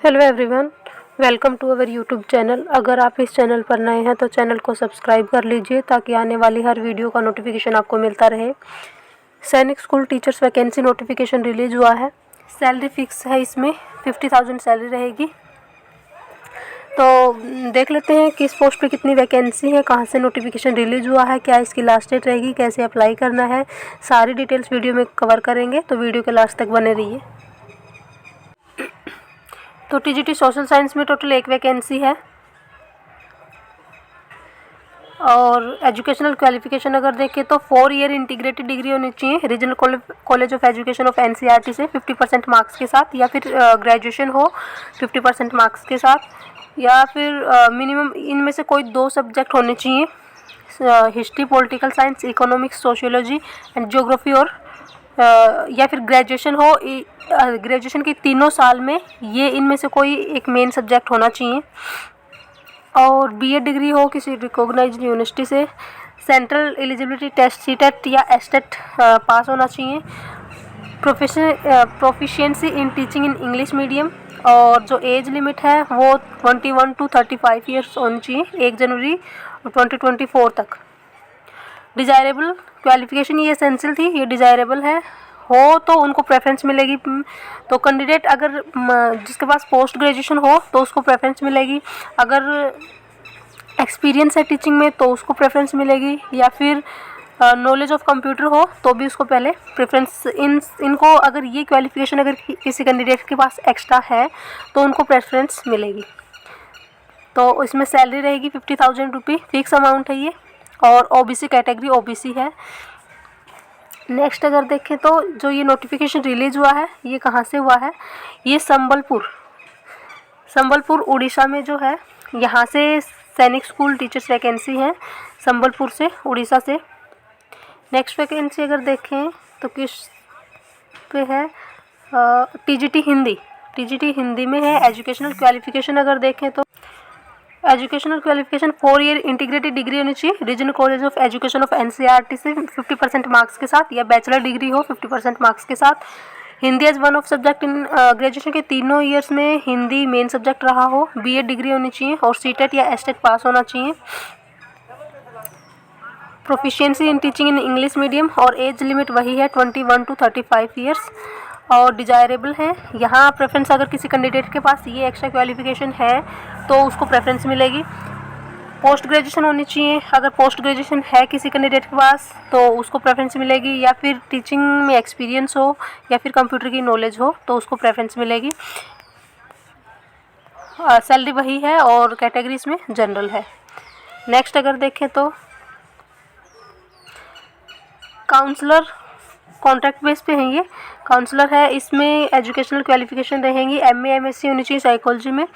Hello everyone, welcome to our YouTube channel. अगर आप इस चैनल पर नए हैं तो चैनल को सब्सक्राइब कर लीजिए ताकि आने वाली हर वीडियो का नोटिफिकेशन आपको मिलता रहे। सैनिक school teachers vacancy notification release हुआ है। सैलरी फिक्स है, इसमें 50,000 सैलरी रहेगी। तो देख लेते हैं किस पोस्ट पे कितनी वैकेंसी है, कहाँ से नोटिफिकेशन रिलीज हुआ है, क्या इसकी लास्ट डेट रहेगी, कैसे अप्लाई करना है। सारी डिटेल्स वीडियो में कवर करेंगे, तो वीडियो के लास्ट तक बने रहिए। तो टीजीटी सोशल साइंस में टोटल एक वैकेंसी है। और एजुकेशनल क्वालिफिकेशन अगर देखें तो 4 ईयर इंटीग्रेटेड डिग्री होनी चाहिए regional college of education of NCERT से 50% मार्क्स के साथ, या फिर ग्रेजुएशन हो 50% मार्क्स के साथ, या फिर मिनिमम इनमें से कोई 2 सब्जेक्ट होने चाहिए, history, political science, economics, sociology and geography, और या फिर ग्रेजुएशन हो। ग्रेजुएशन के तीनों साल में ये इनमें से कोई एक मेन सब्जेक्ट होना चाहिए। और बीएड डिग्री हो किसी रिकॉग्नाइज्ड यूनिवर्सिटी से। सेंट्रल एलिजिबिलिटी टेस्ट सीटेट या एस्टेट पास होना चाहिए। Proficiency in teaching in English medium. और जो एज लिमिट है वो 21 to 35 ईयर्स होनी चाहिए 1 जनवरी 2024 तक। डिज़ायरेबल क्वालिफिकेशन ये एसेंशियल थी, ये डिज़ायरेबल है हो तो उनको प्रेफरेंस मिलेगी। तो कैंडिडेट अगर जिसके पास पोस्ट ग्रेजुएशन हो तो उसको प्रेफरेंस मिलेगी। अगर एक्सपीरियंस है टीचिंग में तो उसको प्रेफरेंस मिलेगी, या फिर नॉलेज ऑफ कंप्यूटर हो तो भी उसको पहले प्रेफरेंस। इनको अगर ये क्वालिफिकेशन अगर किसी कैंडिडेट के पास एक्स्ट्रा है तो उनको प्रेफरेंस मिलेगी। तो इसमें सैलरी रहेगी 50,000 रुपये, फिक्स अमाउंट है ये। और ओबीसी कैटेगरी ओबीसी है। नेक्स्ट अगर देखें तो जो ये नोटिफिकेशन रिलीज हुआ है ये कहाँ से हुआ है, ये संबलपुर उड़ीसा में जो है, यहाँ से सैनिक स्कूल टीचर्स वैकेंसी है संबलपुर से, उड़ीसा से। नेक्स्ट वैकेंसी अगर देखें तो किस पे है, टीजीटी हिंदी में है। एजुकेशनल क्वालिफिकेशन अगर देखें तो educational qualification 4 year integrated degree होनी चाहिए regional college of education of NCERT से 50% मार्क्स के साथ, या बैचलर डिग्री हो 50% मार्क्स के साथ। Hindi as one of subject in graduation के तीनों ईयर्स में हिंदी मेन सब्जेक्ट रहा हो। बीएड डिग्री होनी चाहिए और सीटेट या एस्टेट पास होना चाहिए। Proficiency in teaching in English medium, और एज लिमिट वही है 21 to 35 ईयर्स। और डिजायरेबल है। यहाँ प्रेफरेंस अगर किसी कैंडिडेट के पास ये एक्स्ट्रा क्वालिफिकेशन है तो उसको प्रेफरेंस मिलेगी। पोस्ट ग्रेजुएशन होनी चाहिए, अगर पोस्ट ग्रेजुएशन है किसी कैंडिडेट के पास तो उसको प्रेफरेंस मिलेगी, या फिर टीचिंग में एक्सपीरियंस हो या फिर कंप्यूटर की नॉलेज हो तो उसको प्रेफरेंस मिलेगी। सैलरी वही है और कैटेगरी इसमें जनरल है। नेक्स्ट अगर देखें तो काउंसलर कॉन्ट्रैक्ट बेस पे है, ये काउंसलर है। इसमें एजुकेशनल क्वालिफिकेशन रहेंगी एमए एमएससी होनी चाहिए साइकोलॉजी में,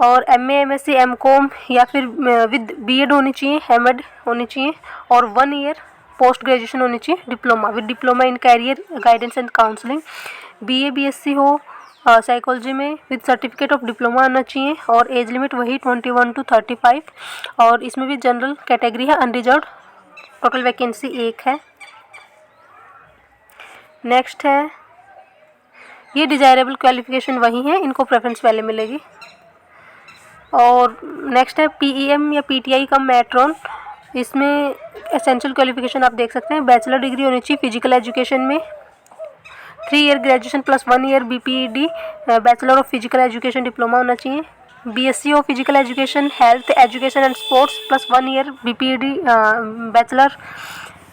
और एमए एमएससी एमकॉम या फिर विद बीएड होनी चाहिए, एमएड होनी चाहिए, और 1 ईयर पोस्ट ग्रेजुएशन होनी चाहिए diploma with diploma in career guidance and counselling. BA BSc हो साइकोलॉजी में विद सर्टिफिकेट ऑफ डिप्लोमा आना चाहिए, और एज लिमिट वही 21 to 35। और इसमें भी जनरल कैटेगरी है, अनरिजर्व। टोटल वैकेंसी 1 है। नेक्स्ट है, ये डिजायरेबल क्वालिफिकेशन वही है, इनको प्रेफरेंस पहले मिलेगी। और नेक्स्ट है पीईएम या पीटीआई कम मैट्रॉन। इसमें एसेंशियल क्वालिफिकेशन आप देख सकते हैं, बैचलर डिग्री होनी चाहिए फिजिकल एजुकेशन में, 3 year graduation plus 1 year BPEd bachelor of physical education diploma होना चाहिए। BSc of physical education health education and sports plus 1 year BPEd bachelor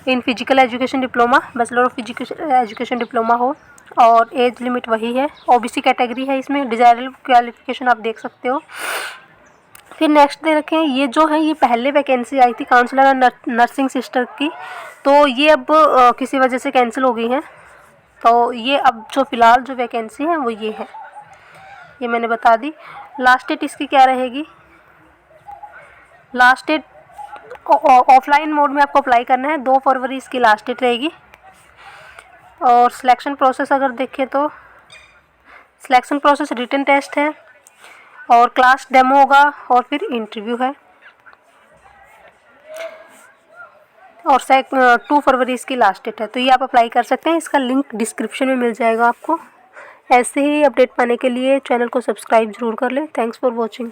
in physical education diploma, bachelor of physical education diploma हो। और age limit वही है। OBC category है, इसमें desirable qualification आप देख सकते हो। फिर नेक्स्ट दे रखें, ये जो है ये पहले वैकेंसी आई थी काउंसलर और नर्सिंग सिस्टर की, तो ये अब किसी वजह से कैंसिल हो गई है। तो ये अब जो फ़िलहाल जो वैकेंसी है वो ये है, ये मैंने बता दी। लास्ट डेट इसकी क्या रहेगी, लास्ट डेट ऑफलाइन मोड में आपको अप्लाई करना है, 2 फरवरी इसकी लास्ट डेट रहेगी। और सिलेक्शन प्रोसेस अगर देखें तो सिलेक्शन प्रोसेस रिटन टेस्ट है और क्लास डेमो होगा और फिर इंटरव्यू है। और 2 फरवरी इसकी लास्ट डेट है। तो ये आप अप्लाई कर सकते हैं, इसका लिंक डिस्क्रिप्शन में मिल जाएगा आपको। ऐसे ही अपडेट पाने के लिए चैनल को सब्सक्राइब ज़रूर कर लें। Thanks for watching.